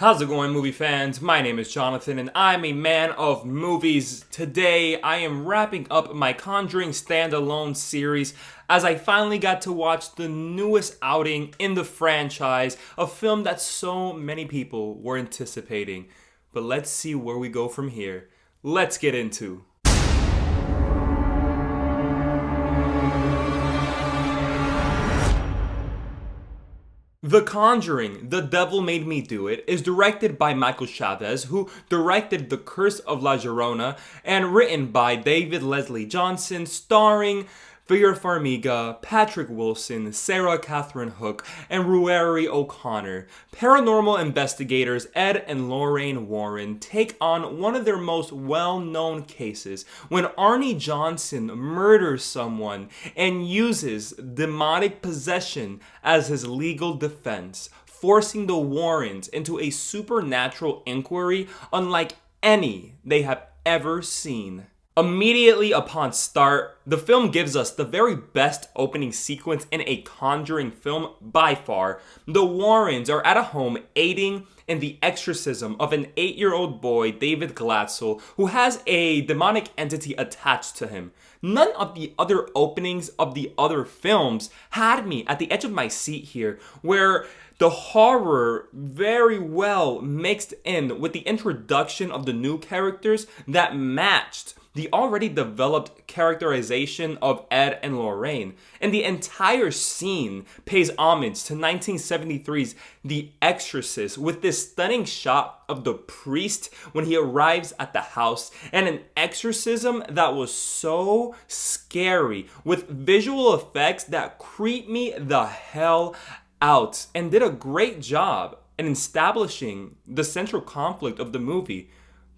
How's it going, movie fans? My name is Jonathan and I'm a man of movies. Today I am wrapping up my Conjuring standalone series as I finally got to watch the newest outing in the franchise, a film that so many people were anticipating. But let's see where we go from here. Let's get into The Conjuring, The Devil Made Me Do It, is directed by Michael Chaves, who directed The Curse of La Llorona, and written by David Leslie Johnson, starring Vera Farmiga, Patrick Wilson, Sarah Catherine Hook, and Ruairi O'Connor. Paranormal investigators Ed and Lorraine Warren take on one of their most well-known cases when Arnie Johnson murders someone and uses demonic possession as his legal defense, forcing the Warrens into a supernatural inquiry unlike any they have ever seen. Immediately upon start, the film gives us the very best opening sequence in a Conjuring film by far. The Warrens are at a home aiding in the exorcism of an 8-year-old boy, David Glatzel, who has a demonic entity attached to him. None of the other openings of the other films had me at the edge of my seat here, where the horror very well mixed in with the introduction of the new characters that matched the already developed characterization of Ed and Lorraine. And the entire scene pays homage to 1973's The Exorcist, with this stunning shot of the priest when he arrives at the house, and an exorcism that was so scary, with visual effects that creep me the hell out, and did a great job in establishing the central conflict of the movie.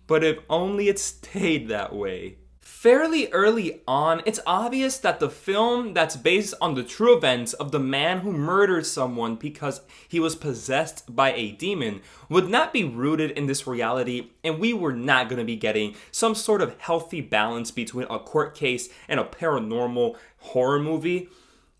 But if only it stayed that way. Fairly early on, it's obvious that the film that's based on the true events of the man who murdered someone because he was possessed by a demon would not be rooted in this reality, and we were not going to be getting some sort of healthy balance between a court case and a paranormal horror movie.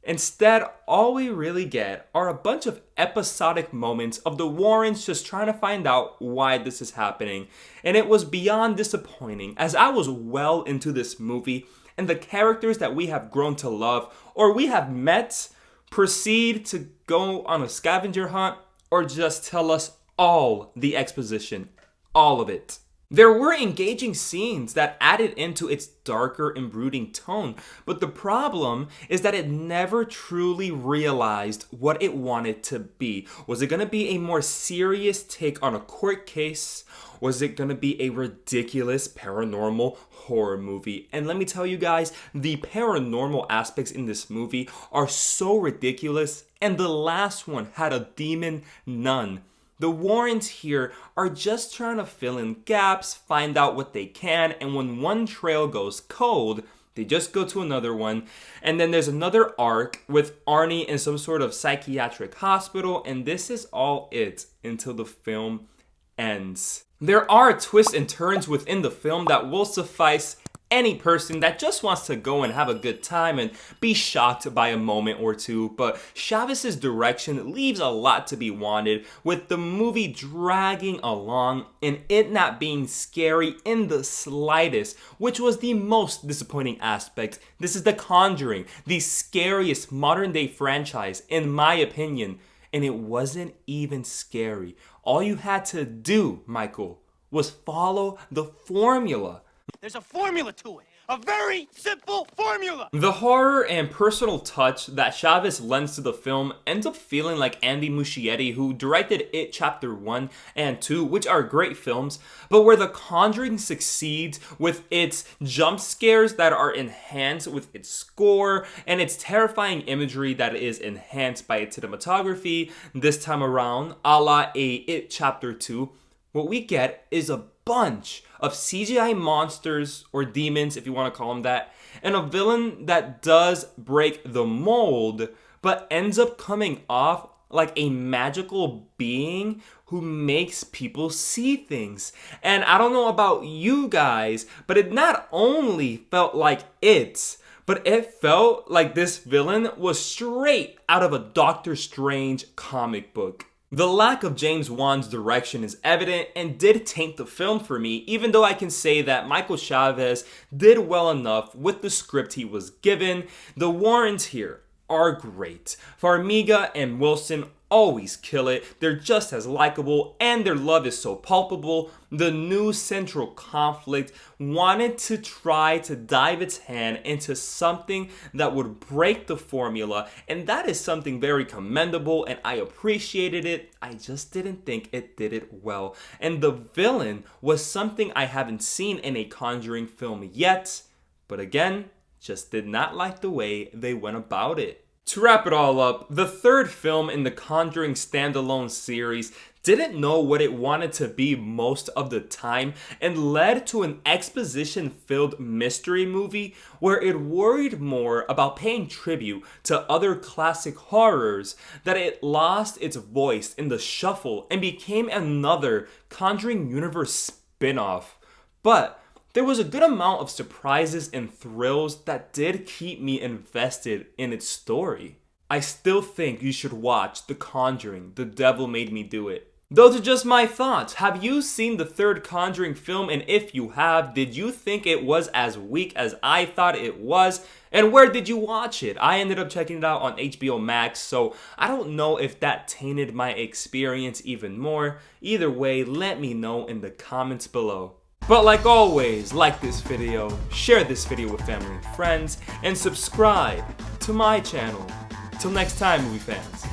Instead, all we really get are a bunch of episodic moments of the Warrens just trying to find out why this is happening. And it was beyond disappointing, as I was well into this movie, and the characters that we have grown to love or we have met proceed to go on a scavenger hunt or just tell us all the exposition. All of it. There were engaging scenes that added into its darker and brooding tone, but the problem is that it never truly realized what it wanted to be. Was it going to be a more serious take on a court case? Was it going to be a ridiculous paranormal horror movie? And let me tell you guys, the paranormal aspects in this movie are so ridiculous, and the last one had a demon nun. The Warrens here are just trying to fill in gaps, find out what they can, and when one trail goes cold, they just go to another one. And then there's another arc with Arnie in some sort of psychiatric hospital, and this is all it until the film ends. There are twists and turns within the film that will suffice any person that just wants to go and have a good time and be shocked by a moment or two, but Chaves' direction leaves a lot to be wanted, with the movie dragging along and it not being scary in the slightest, which was the most disappointing aspect. This is The Conjuring, the scariest modern day franchise in my opinion, and it wasn't even scary. All you had to do, Michael, was follow the formula. There's a formula to it. A very simple formula! The horror and personal touch that Chaves lends to the film ends up feeling like Andy Muschietti, who directed It Chapter 1 and 2, which are great films, but where The Conjuring succeeds with its jump scares that are enhanced with its score and its terrifying imagery that is enhanced by its cinematography, this time around, a la It Chapter 2, what we get is a bunch of CGI monsters, or demons if you want to call them that, and a villain that does break the mold, but ends up coming off like a magical being who makes people see things. And I don't know about you guys, but it not only felt like it, but it felt like this villain was straight out of a Doctor Strange comic book. The lack of James Wan's direction is evident and did taint the film for me, even though I can say that Michael Chaves did well enough with the script he was given. The Warrens here are great. Farmiga and Wilson always kill it. They're just as likable and their love is so palpable. The new central conflict wanted to try to dive its hand into something that would break the formula, and that is something very commendable and I appreciated it. I just didn't think it did it well. And the villain was something I haven't seen in a Conjuring film yet, but again, just did not like the way they went about it. To wrap it all up, the third film in the Conjuring standalone series didn't know what it wanted to be most of the time and led to an exposition-filled mystery movie where it worried more about paying tribute to other classic horrors that it lost its voice in the shuffle and became another Conjuring universe spin-off. But there was a good amount of surprises and thrills that did keep me invested in its story. I still think you should watch The Conjuring, The Devil Made Me Do It. Those are just my thoughts. Have you seen the third Conjuring film? And if you have, did you think it was as weak as I thought it was? And where did you watch it? I ended up checking it out on HBO Max, so I don't know if that tainted my experience even more. Either way, let me know in the comments below. But like always, like this video, share this video with family and friends, and subscribe to my channel. Till next time, movie fans.